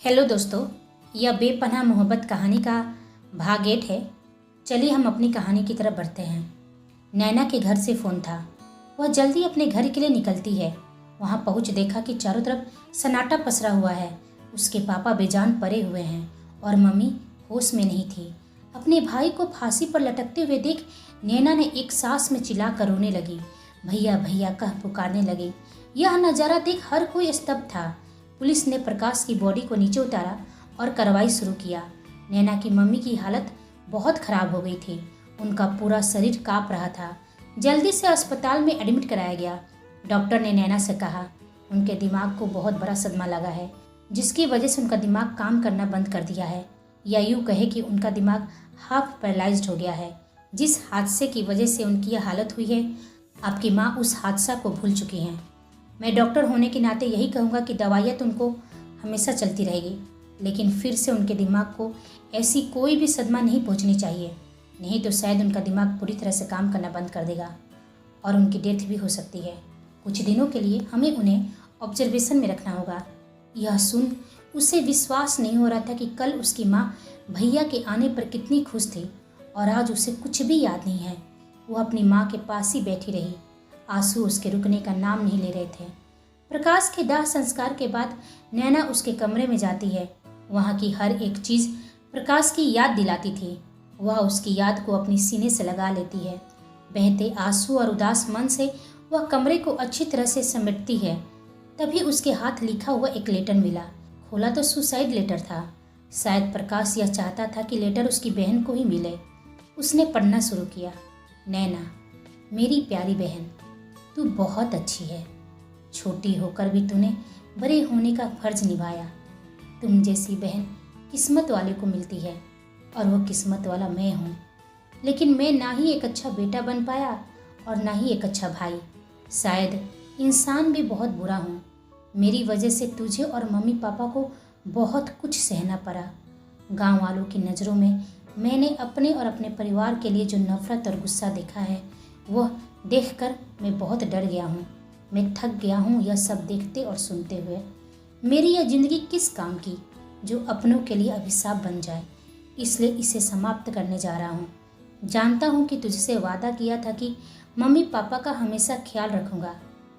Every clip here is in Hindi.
हेलो दोस्तों, यह बेपनाह मोहब्बत कहानी का भाग 8 है। चलिए हम अपनी कहानी की तरफ बढ़ते हैं। नैना के घर से फ़ोन था। वह जल्दी अपने घर के लिए निकलती है। वहां पहुंच देखा कि चारों तरफ सन्नाटा पसरा हुआ है। उसके पापा बेजान पड़े हुए हैं और मम्मी होश में नहीं थी। अपने भाई को फांसी पर लटकते हुए देख नैना ने एक सांस में चिल्ला कर रोने लगी। भैया भैया कह पुकारने लगी। यह नज़ारा देख हर कोई स्तब्ध था। पुलिस ने प्रकाश की बॉडी को नीचे उतारा और कार्रवाई शुरू किया। नैना की मम्मी की हालत बहुत खराब हो गई थी। उनका पूरा शरीर कांप रहा था। जल्दी से अस्पताल में एडमिट कराया गया। डॉक्टर ने नैना से कहा, उनके दिमाग को बहुत बड़ा सदमा लगा है, जिसकी वजह से उनका दिमाग काम करना बंद कर दिया है, या यूँ कहे कि उनका दिमाग हाफ पैरालाइज्ड हो गया है। जिस हादसे की वजह से उनकी यह हालत हुई है, आपकी माँ उस हादसा को भूल चुकी हैं। मैं डॉक्टर होने के नाते यही कहूँगा कि दवाइयाँ तो उनको हमेशा चलती रहेगी, लेकिन फिर से उनके दिमाग को ऐसी कोई भी सदमा नहीं पहुँचनी चाहिए, नहीं तो शायद उनका दिमाग पूरी तरह से काम करना बंद कर देगा और उनकी डेथ भी हो सकती है। कुछ दिनों के लिए हमें उन्हें ऑब्जर्वेशन में रखना होगा। यह सुन उसे विश्वास नहीं हो रहा था कि कल उसकी माँ भैया के आने पर कितनी खुश थी और आज उसे कुछ भी याद नहीं है। वो अपनी माँ के पास ही बैठी रही। आंसू उसके रुकने का नाम नहीं ले रहे थे। प्रकाश के दाह संस्कार के बाद नैना उसके कमरे में जाती है। वहाँ की हर एक चीज़ प्रकाश की याद दिलाती थी। वह उसकी याद को अपनी सीने से लगा लेती है। बहते आंसू और उदास मन से वह कमरे को अच्छी तरह से समेटती है। तभी उसके हाथ लिखा हुआ एक लेटर मिला। खोला तो सुसाइड लेटर था। शायद प्रकाश यह चाहता था कि लेटर उसकी बहन को ही मिले। उसने पढ़ना शुरू किया। नैना, मेरी प्यारी बहन, तू बहुत अच्छी है। छोटी होकर भी तूने बड़े होने का फर्ज निभाया। तुम जैसी बहन किस्मत वाले को मिलती है और वो किस्मत वाला मैं हूँ। लेकिन मैं ना ही एक अच्छा बेटा बन पाया और ना ही एक अच्छा भाई। शायद इंसान भी बहुत बुरा हूँ। मेरी वजह से तुझे और मम्मी पापा को बहुत कुछ सहना पड़ा। गांव वालों की नज़रों में मैंने अपने और अपने परिवार के लिए जो नफ़रत और गुस्सा देखा है, वह देखकर मैं बहुत डर गया हूँ। मैं थक गया हूँ यह सब देखते और सुनते हुए। मेरी यह ज़िंदगी किस काम की, जो अपनों के लिए अभिशाप बन जाए। इसलिए इसे समाप्त करने जा रहा हूँ। जानता हूँ कि तुझसे वादा किया था कि मम्मी पापा का हमेशा ख्याल रखूँगा।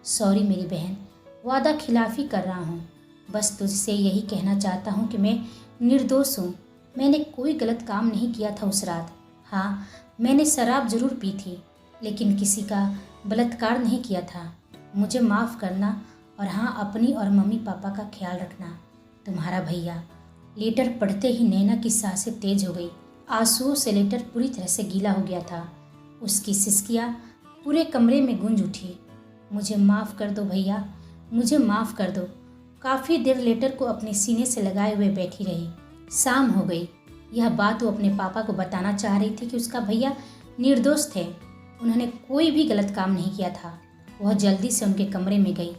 सॉरी मेरी बहन, वादा खिलाफ़ी कर रहा हूँ। बस तुझसे यही कहना चाहता हूँ कि मैं निर्दोष हूँ। मैंने कोई गलत काम नहीं किया था उस रात। हाँ, मैंने शराब ज़रूर पी थी, लेकिन किसी का बलात्कार नहीं किया था। मुझे माफ़ करना और हाँ, अपनी और मम्मी पापा का ख्याल रखना। तुम्हारा भैया। लेटर पढ़ते ही नैना की सांसें तेज हो गई। आंसुओं से लेटर पूरी तरह से गीला हो गया था। उसकी सिसकियाँ पूरे कमरे में गूंज उठी। मुझे माफ़ कर दो भैया, मुझे माफ़ कर दो। काफ़ी देर लेटर को अपने सीने से लगाए हुए बैठी रही। शाम हो गई। यह बात वो अपने पापा को बताना चाह रही थी कि उसका भैया निर्दोष थे। उन्होंने कोई भी गलत काम नहीं किया था। वह जल्दी से उनके कमरे में गई।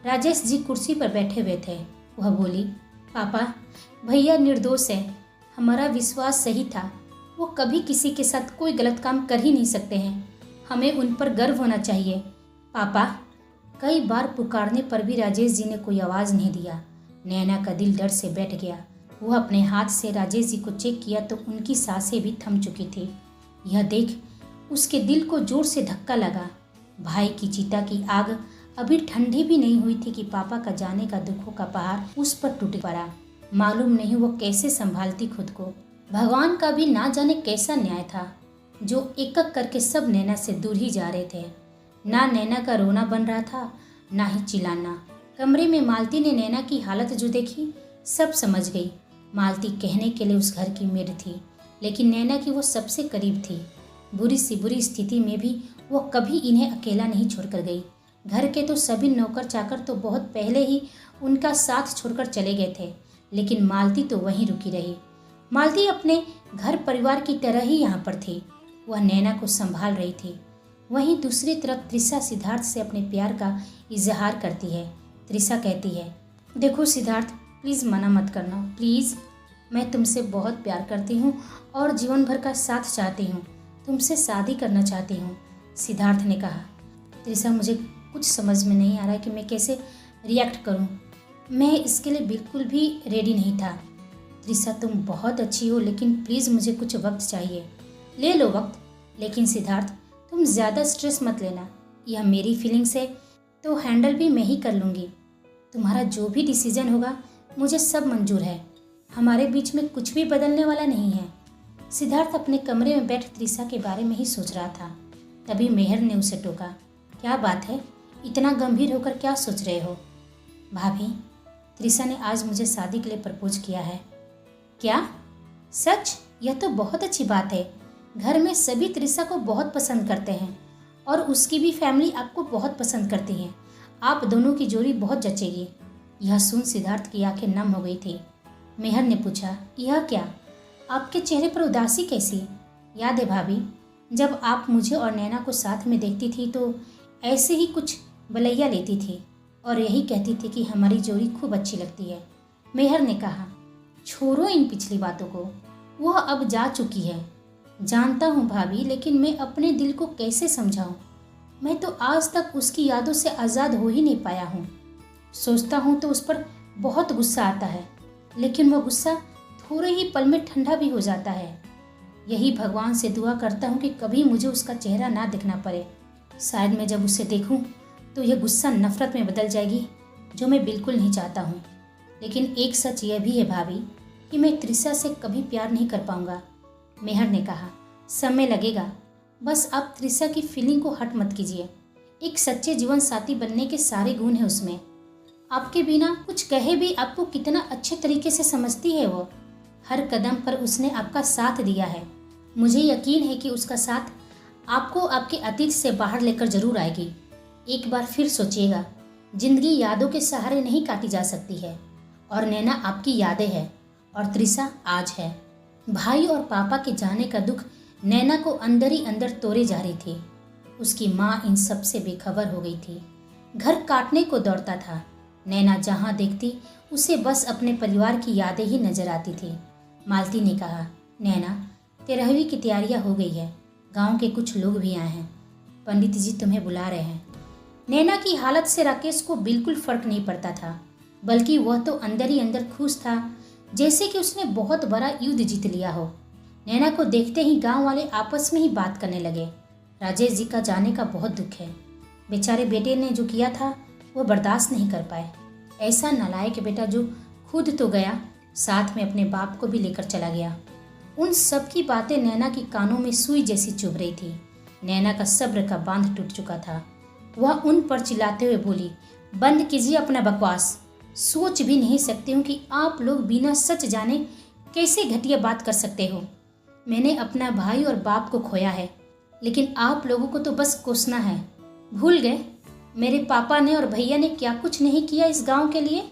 राजेश जी कुर्सी पर बैठे हुए थे। वह बोली, पापा, भैया निर्दोष है। हमारा विश्वास सही था। वो कभी किसी के साथ कोई गलत काम कर ही नहीं सकते हैं। हमें उन पर गर्व होना चाहिए। पापा। कई बार पुकारने पर भी राजेश जी ने कोई आवाज़ नहीं दिया। नैना का दिल डर से बैठ गया। वह अपने हाथ से राजेश जी को चेक किया तो उनकी सांसें भी थम चुकी थी। यह देख उसके दिल को जोर से धक्का लगा। भाई की चिता की आग अभी ठंडी भी नहीं हुई थी कि पापा का जाने का दुखों का पहाड़ उस पर टूट पड़ा। मालूम नहीं वो कैसे संभालती खुद को। भगवान का भी ना जाने कैसा न्याय था, जो एक एक करके सब नैना से दूर ही जा रहे थे। ना नैना का रोना बन रहा था, ना ही चिल्लाना। कमरे में मालती ने नैना की हालत जो देखी, सब समझ गई। मालती कहने के लिए उस घर की मेड थी, लेकिन नैना की वो सबसे करीब थी। बुरी सी बुरी स्थिति में भी वो कभी इन्हें अकेला नहीं छोड़कर गई। घर के तो सभी नौकर चाकर तो बहुत पहले ही उनका साथ छोड़कर चले गए थे, लेकिन मालती तो वहीं रुकी रही। मालती अपने घर परिवार की तरह ही यहाँ पर थी। वह नैना को संभाल रही थी। वहीं दूसरी तरफ त्रिशा सिद्धार्थ से अपने प्यार का इजहार करती है। त्रिशा कहती है, देखो सिद्धार्थ, प्लीज़ मना मत करना, प्लीज़। मैं तुमसे बहुत प्यार करती हूँ और जीवन भर का साथ चाहती हूँ। तुमसे शादी करना चाहती हूँ। सिद्धार्थ ने कहा, त्रिशा, मुझे कुछ समझ में नहीं आ रहा है कि मैं कैसे रिएक्ट करूँ। मैं इसके लिए बिल्कुल भी रेडी नहीं था। त्रिशा तुम बहुत अच्छी हो, लेकिन प्लीज़ मुझे कुछ वक्त चाहिए। ले लो वक्त, लेकिन सिद्धार्थ तुम ज़्यादा स्ट्रेस मत लेना। यह मेरी फीलिंग्स है तो हैंडल भी मैं ही कर लूँगी। तुम्हारा जो भी डिसीजन होगा मुझे सब मंजूर है। हमारे बीच में कुछ भी बदलने वाला नहीं है। सिद्धार्थ अपने कमरे में बैठ त्रिशा के बारे में ही सोच रहा था। तभी मेहर ने उसे टोका। क्या बात है, इतना गंभीर होकर क्या सोच रहे हो? भाभी, त्रिशा ने आज मुझे शादी के लिए प्रपोज किया है। क्या सच? यह तो बहुत अच्छी बात है। घर में सभी त्रिशा को बहुत पसंद करते हैं और उसकी भी फैमिली आपको बहुत पसंद करती है। आप दोनों की जोड़ी बहुत जचेगी। यह सुन सिद्धार्थ की आंखें नम हो गई थी। मेहर ने पूछा, यह क्या? आपके चेहरे पर उदासी कैसी? याद है भाभी, जब आप मुझे और नैना को साथ में देखती थी तो ऐसे ही कुछ बलैया लेती थी और यही कहती थी कि हमारी जोड़ी खूब अच्छी लगती है। मेहर ने कहा, छोड़ो इन पिछली बातों को, वह अब जा चुकी है। जानता हूँ भाभी, लेकिन मैं अपने दिल को कैसे समझाऊँ? मैं तो आज तक उसकी यादों से आज़ाद हो ही नहीं पाया हूँ। सोचता हूँ तो उस पर बहुत गुस्सा आता है, लेकिन वह गुस्सा थोड़े ही पल में ठंडा भी हो जाता है। यही भगवान से दुआ करता हूँ कि कभी मुझे उसका चेहरा ना दिखना पड़े। शायद मैं जब उसे देखूँ तो यह गुस्सा नफरत में बदल जाएगी, जो मैं बिल्कुल नहीं चाहता हूँ। लेकिन एक सच यह भी है भाभी कि मैं त्रिशा से कभी प्यार नहीं कर पाऊँगा। मेहर ने कहा, समय लगेगा, बस आप त्रिशा की फीलिंग को हट मत कीजिए। एक सच्चे जीवन साथी बनने के सारे गुण हैं उसमें। आपके बिना कुछ कहे भी आपको कितना अच्छे तरीके से समझती है वो। हर कदम पर उसने आपका साथ दिया है। मुझे यकीन है कि उसका साथ आपको आपके अतीत से बाहर लेकर जरूर आएगी। एक बार फिर सोचिएगा, जिंदगी यादों के सहारे नहीं काटी जा सकती है और नैना आपकी यादें है और त्रिशा आज है। भाई और पापा के जाने का दुख नैना को अंदर ही अंदर तोड़े जा रही थी। उसकी माँ इन सब से बेखबर हो गई थी। घर काटने को दौड़ता था। नैना जहाँ देखती उसे बस अपने परिवार की यादें ही नजर आती थी। मालती ने कहा, नैना 13वीं की तैयारियां हो गई है, गांव के कुछ लोग भी आए हैं, पंडित जी तुम्हें बुला रहे हैं। नैना की हालत से राकेश को बिल्कुल फर्क नहीं पड़ता था, बल्कि वह तो अंदर ही अंदर खुश था, जैसे कि उसने बहुत बड़ा युद्ध जीत लिया हो। नैना को देखते ही गांव वाले आपस में ही बात करने लगे। राजेश जी का जाने का बहुत दुख है। बेचारे बेटे ने जो किया था वह बर्दाश्त नहीं कर पाए। ऐसा नालायक बेटा जो खुद तो गया, साथ में अपने बाप को भी लेकर चला गया। उन सब की बातें नैना की कानों में सुई जैसी चुभ रही थी। नैना का सब्र का बांध टूट चुका था। वह उन पर चिल्लाते हुए बोली, बंद कीजिए अपना बकवास। सोच भी नहीं सकती हूँ कि आप लोग बिना सच जाने कैसे घटिया बात कर सकते हो। मैंने अपना भाई और बाप को खोया है, लेकिन आप लोगों को तो बस कोसना है। भूल गए मेरे पापा ने और भैया ने क्या कुछ नहीं किया इस गांव के लिए।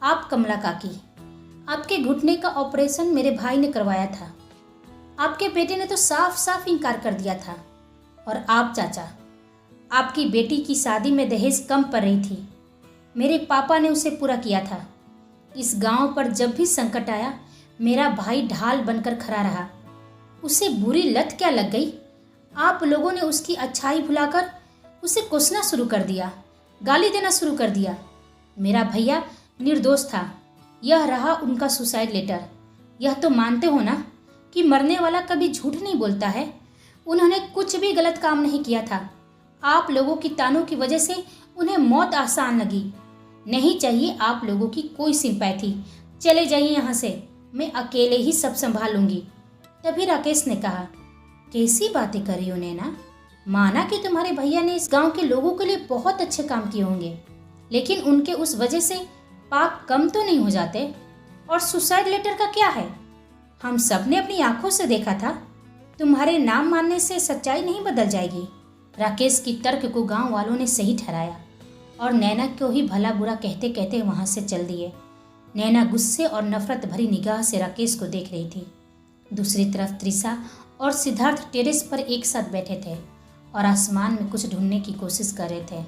आप कमला काकी, आपके घुटने का ऑपरेशन मेरे भाई ने करवाया था। आपके बेटे ने तो साफ साफ इनकार कर दिया था। और आप चाचा, आपकी बेटी की शादी में दहेज कम पड़ रही थी, मेरे पापा ने उसे पूरा किया था। इस गांव पर जब भी संकट आया मेरा भाई ढाल बनकर खड़ा रहा। उसे बुरी लत क्या लग गई, आप लोगों ने उसकी अच्छाई भुलाकर उसे कोसना शुरू कर दिया, गाली देना शुरू कर दिया। मेरा भैया निर्दोष था, यह रहा उनका सुसाइड लेटर। यह तो मानते हो ना कि मरने वाला कभी झूठ नहीं बोलता है। उन्होंने कुछ भी गलत काम नहीं किया था। आप लोगों की तानों की वजह से उन्हें मौत आसान लगी। नहीं चाहिए आप लोगों की कोई सिंपैथी। चले जाइए यहाँ से, मैं अकेले ही सब संभाल लूंगी। तभी राकेश ने कहा, कैसी बातें कर रही हो नैना? माना कि तुम्हारे भैया ने इस गांव के लोगों के लिए बहुत अच्छे काम किए होंगे, लेकिन उनके उस वजह से पाप कम तो नहीं हो जाते। और सुसाइड लेटर का क्या है? हम सब ने अपनी आंखों से देखा था। तुम्हारे नाम मानने से सच्चाई नहीं बदल जाएगी। राकेश की तर्क को गांव वालों ने सही ठहराया और नैना को ही भला बुरा कहते कहते वहां से चल दिए। नैना गुस्से और नफरत भरी निगाह से राकेश को देख रही थी। दूसरी तरफ त्रिशा और सिद्धार्थ टेरेस पर एक साथ बैठे थे और आसमान में कुछ ढूंढने की कोशिश कर रहे थे।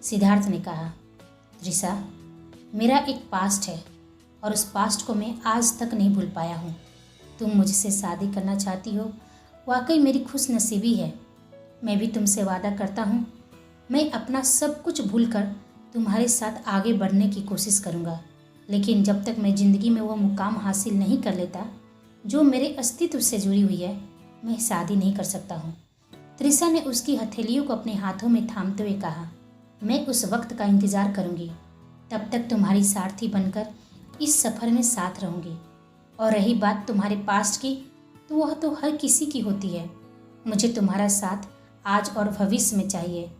सिद्धार्थ ने कहा, त्रिशा, मेरा एक पास्ट है और उस पास्ट को मैं आज तक नहीं भूल पाया हूँ। तुम मुझसे शादी करना चाहती हो, वाकई मेरी खुश नसीबी है। मैं भी तुमसे वादा करता हूँ, मैं अपना सब कुछ भूलकर तुम्हारे साथ आगे बढ़ने की कोशिश करूँगा, लेकिन जब तक मैं ज़िंदगी में वह मुकाम हासिल नहीं कर लेता जो मेरे अस्तित्व से जुड़ी हुई है, मैं शादी नहीं कर सकता हूँ। त्रिशा ने उसकी हथेलियों को अपने हाथों में थामते हुए कहा, मैं उस वक्त का इंतज़ार करूँगी, तब तक तुम्हारी सारथी बनकर इस सफ़र में साथ रहूँगी। और रही बात तुम्हारे पास्ट की, तो वह तो हर किसी की होती है। मुझे तुम्हारा साथ आज और भविष्य में चाहिए,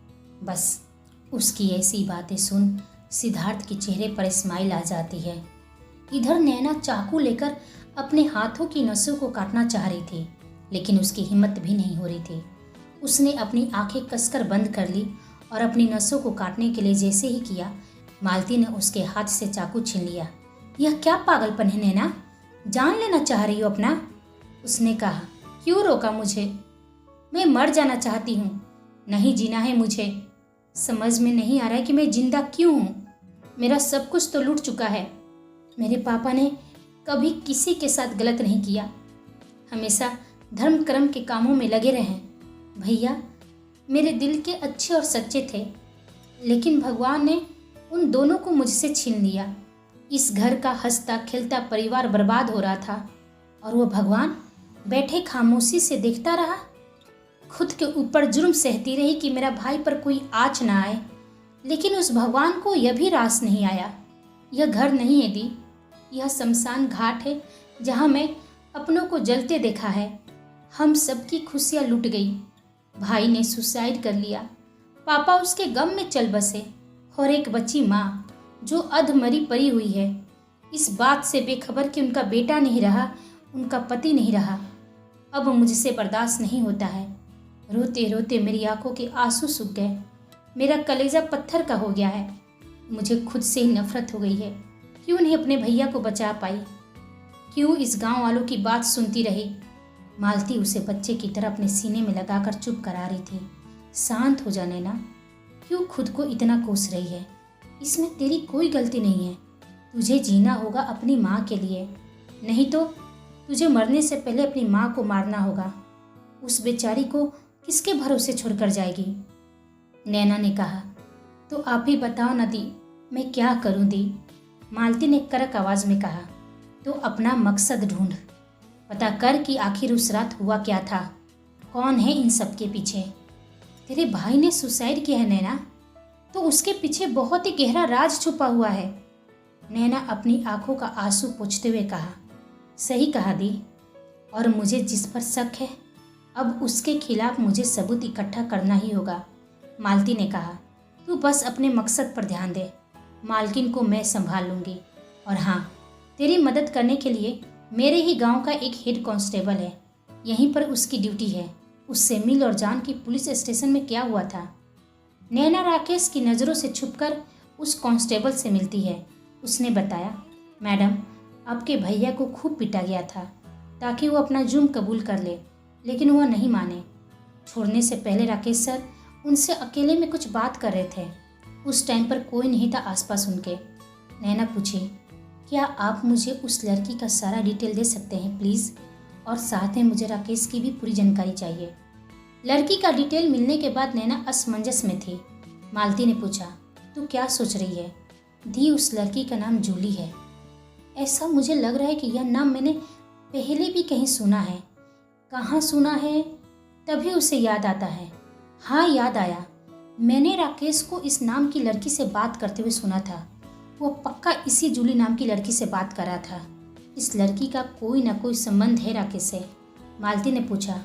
बस। उसकी ऐसी बातें सुन सिद्धार्थ के चेहरे पर स्माइल आ जाती है। इधर नैना चाकू लेकर अपने हाथों की नसों को काटना चाह रही थी, लेकिन उसकी हिम्मत भी नहीं हो रही थी। उसने अपनी आंखें कसकर बंद कर ली और अपनी नसों को काटने के लिए जैसे ही किया, मालती ने उसके हाथ से चाकू छीन लिया। यह क्या पागलपन है नैना, जान लेना चाह रही हो अपना? उसने कहा। क्यों रोका मुझे? मैं मर जाना चाहती हूँ, नहीं जीना है मुझे। समझ में नहीं आ रहा है कि मैं जिंदा क्यों हूँ। मेरा सब कुछ तो लूट चुका है। मेरे पापा ने कभी किसी के साथ गलत नहीं किया, हमेशा धर्म कर्म के कामों में लगे रहे। भैया मेरे दिल के अच्छे और सच्चे थे, लेकिन भगवान ने उन दोनों को मुझसे छीन लिया। इस घर का हंसता खिलता परिवार बर्बाद हो रहा था, और वो भगवान बैठे खामोशी से देखता रहा। खुद के ऊपर जुर्म सहती रही कि मेरा भाई पर कोई आँच ना आए, लेकिन उस भगवान को यह भी रास नहीं आया। यह घर नहीं है दी, यह शमशान घाट है जहाँ मैं अपनों को जलते देखा है। हम सबकी खुशियाँ लुट गई। भाई ने सुसाइड कर लिया, पापा उसके गम में चल बसे, और एक बच्ची माँ जो अधमरी पड़ी हुई है, इस बात से बेखबर कि उनका बेटा नहीं रहा, उनका पति नहीं रहा। अब मुझसे बर्दाश्त नहीं होता है। रोते रोते मेरी आंखों के आंसू सूख गए, मेरा कलेजा पत्थर का हो गया है। मुझे खुद से ही नफरत हो गई है। क्यों नहीं अपने भैया को बचा पाई? क्यों इस गांव वालों की बात सुनती रही? मालती उसे बच्चे की तरह अपने सीने में लगाकर चुप करा रही थी। शांत हो जा नैना, क्यों खुद को इतना कोस रही है? इसमें तेरी कोई गलती नहीं है। तुझे जीना होगा अपनी माँ के लिए, नहीं तो तुझे मरने से पहले अपनी माँ को मारना होगा। उस बेचारी को किसके भरोसे छोड़कर जाएगी? नैना ने कहा। तो आप ही बताओ ना दी, मैं क्या करूं दी? मालती ने कड़क आवाज में कहा। तो अपना मकसद ढूंढ, पता कर कि आखिर उस रात हुआ क्या था, कौन है इन सब के पीछे। तेरे भाई ने सुसाइड किया है नैना, तो उसके पीछे बहुत ही गहरा राज छुपा हुआ है। नैना अपनी आंखों का आंसू पोंछते हुए कहा। सही कहा दी, और मुझे जिस पर शक है, अब उसके खिलाफ मुझे सबूत इकट्ठा करना ही होगा। मालती ने कहा। तू बस अपने मकसद पर ध्यान दे, मालकिन को मैं संभाल लूँगी। और हाँ, तेरी मदद करने के लिए मेरे ही गांव का एक हेड कांस्टेबल है, यहीं पर उसकी ड्यूटी है। उससे मिल और जान की पुलिस स्टेशन में क्या हुआ था। नैना राकेश की नज़रों से छुपकर उस कांस्टेबल से मिलती है। उसने बताया, मैडम आपके भैया को खूब पीटा गया था ताकि वो अपना जुर्म कबूल कर ले, लेकिन वह नहीं माने। छोड़ने से पहले राकेश सर उनसे अकेले में कुछ बात कर रहे थे। उस टाइम पर कोई नहीं था आसपास उनके। नैना पूछी, क्या आप मुझे उस लड़की का सारा डिटेल दे सकते हैं प्लीज़? और साथ में मुझे राकेश की भी पूरी जानकारी चाहिए। लड़की का डिटेल मिलने के बाद नैना असमंजस में थी। मालती ने पूछा, तू क्या सोच रही है? दी, उस लड़की का नाम जूली है। ऐसा मुझे लग रहा है कि यह नाम मैंने पहले भी कहीं सुना है। कहाँ सुना है? तभी उसे याद आता है। हाँ, याद आया, मैंने राकेश को इस नाम की लड़की से बात करते हुए सुना था। वो पक्का इसी जूली नाम की लड़की से बात कर रहा था। इस लड़की का कोई ना कोई संबंध है राकेश से। मालती ने पूछा,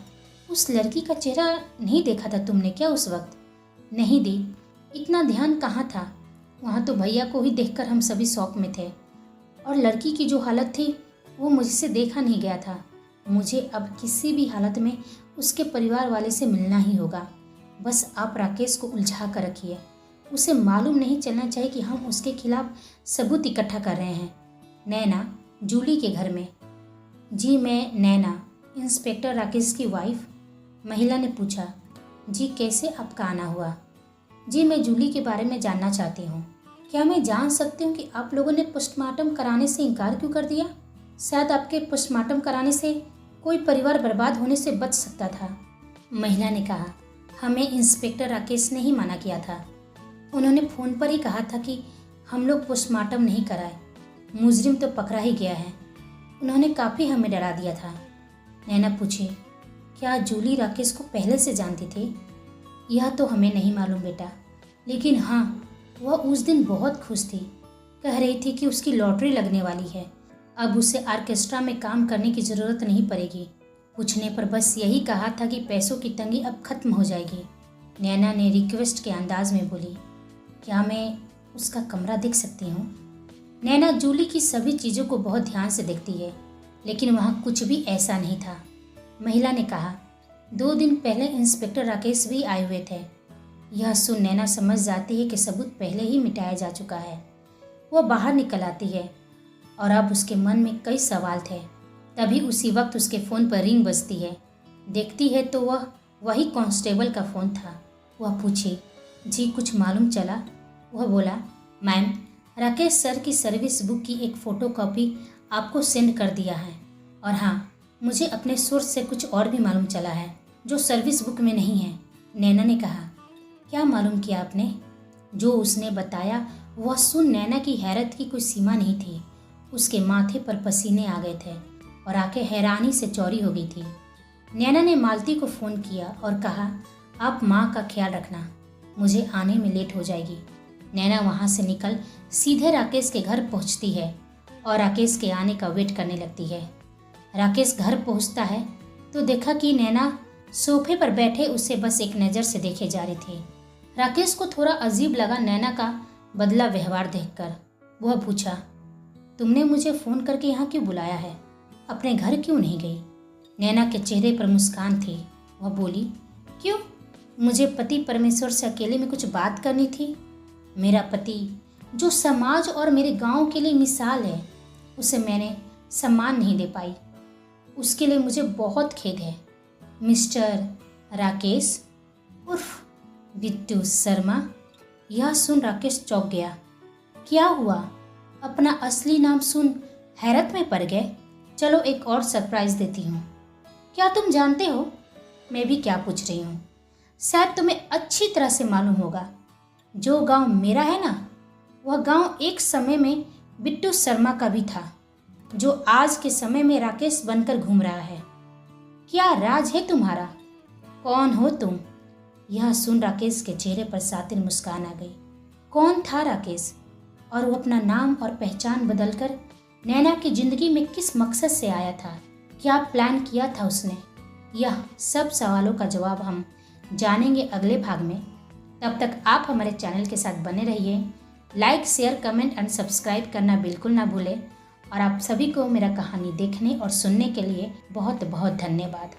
उस लड़की का चेहरा नहीं देखा था तुमने क्या उस वक्त? नहीं दी, इतना ध्यान कहाँ था, वहाँ तो भैया को ही देखकर हम सभी शौक में थे। और लड़की की जो हालत थी वो मुझसे देखा नहीं गया था। मुझे अब किसी भी हालत में उसके परिवार वाले से मिलना ही होगा। बस आप राकेश को उलझा कर रखिए, उसे मालूम नहीं चलना चाहिए कि हम उसके खिलाफ सबूत इकट्ठा कर रहे हैं। नैना, जूली के घर में? जी, मैं नैना, इंस्पेक्टर राकेश की वाइफ। महिला ने पूछा। जी, कैसे आपका आना हुआ? जी, मैं जूली के बारे में जानना चाहती हूँ। क्या मैं जान सकती हूँ कि आप लोगों ने पोस्टमार्टम कराने से इनकार क्यों कर दिया? शायद आपके पोस्टमार्टम कराने से कोई परिवार बर्बाद होने से बच सकता था। महिला ने कहा, हमें इंस्पेक्टर राकेश ने ही मना किया था। उन्होंने फ़ोन पर ही कहा था कि हम लोग पोस्टमार्टम नहीं कराए, मुजरिम तो पकड़ा ही गया है। उन्होंने काफ़ी हमें डरा दिया था। नैना पूछी, क्या जूली राकेश को पहले से जानती थी? यह तो हमें नहीं मालूम बेटा, लेकिन हाँ, वह उस दिन बहुत खुश थी। कह रही थी कि उसकी लॉटरी लगने वाली है, अब उसे ऑर्केस्ट्रा में काम करने की ज़रूरत नहीं पड़ेगी। पूछने पर बस यही कहा था कि पैसों की तंगी अब खत्म हो जाएगी। नैना ने रिक्वेस्ट के अंदाज में बोली, क्या मैं उसका कमरा देख सकती हूँ? नैना जूली की सभी चीज़ों को बहुत ध्यान से देखती है, लेकिन वहाँ कुछ भी ऐसा नहीं था। महिला ने कहा, 2 दिन पहले इंस्पेक्टर राकेश भी आए हुए थे। यह सुन नैना समझ जाती है कि सबूत पहले ही मिटाया जा चुका है। वह बाहर निकल आती है और अब उसके मन में कई सवाल थे। तभी उसी वक्त उसके फ़ोन पर रिंग बजती है। देखती है तो वह वही कांस्टेबल का फ़ोन था। वह पूछी, जी कुछ मालूम चला? वह बोला, मैम, राकेश सर की सर्विस बुक की एक फ़ोटोकॉपी आपको सेंड कर दिया है, और हाँ, मुझे अपने सोर्स से कुछ और भी मालूम चला है जो सर्विस बुक में नहीं है। नैना ने कहा, क्या मालूम किया आपने? जो उसने बताया वह सुन नैना की हैरत की कोई सीमा नहीं थी। उसके माथे पर पसीने आ गए थे और आंखें हैरानी से चौड़ी हो गई थी। नैना ने मालती को फ़ोन किया और कहा, आप माँ का ख्याल रखना, मुझे आने में लेट हो जाएगी। नैना वहाँ से निकल सीधे राकेश के घर पहुँचती है और राकेश के आने का वेट करने लगती है। राकेश घर पहुँचता है तो देखा कि नैना सोफे पर बैठे उसे बस एक नज़र से देखे जा रही थी। राकेश को थोड़ा अजीब लगा नैना का बदला व्यवहार देखकर। वह पूछा, तुमने मुझे फ़ोन करके यहाँ क्यों बुलाया है? अपने घर क्यों नहीं गई? नैना के चेहरे पर मुस्कान थी। वह बोली, क्यों? मुझे पति परमेश्वर से अकेले में कुछ बात करनी थी। मेरा पति जो समाज और मेरे गांव के लिए मिसाल है, उसे मैंने सम्मान नहीं दे पाई। उसके लिए मुझे बहुत खेद है। मिस्टर राकेश उर्फ बिट्टू शर्मा। यह सुन राकेश चौंक गया। क्या हुआ? अपना असली नाम सुन हैरत में पड़ गए। चलो एक और सरप्राइज देती हूँ। क्या तुम जानते हो मैं भी क्या पूछ रही हूँ? शायद तुम्हें अच्छी तरह से मालूम होगा। जो गांव मेरा है ना, वह गांव एक समय में बिट्टू शर्मा का भी था, जो आज के समय में राकेश बनकर घूम रहा है। क्या राज है तुम्हारा? कौन हो तुम? यह सुन राकेश के चेहरे पर सातिर मुस्कान आ गई। कौन था राकेश, और वो अपना नाम और पहचान बदलकर नैना की जिंदगी में किस मकसद से आया था? क्या प्लान किया था उसने? यह सब सवालों का जवाब हम जानेंगे अगले भाग में। तब तक आप हमारे चैनल के साथ बने रहिए। Like, share, comment and subscribe करना बिल्कुल ना भूलें। और आप सभी को मेरा कहानी देखने और सुनने के लिए बहुत बहुत धन्यवाद।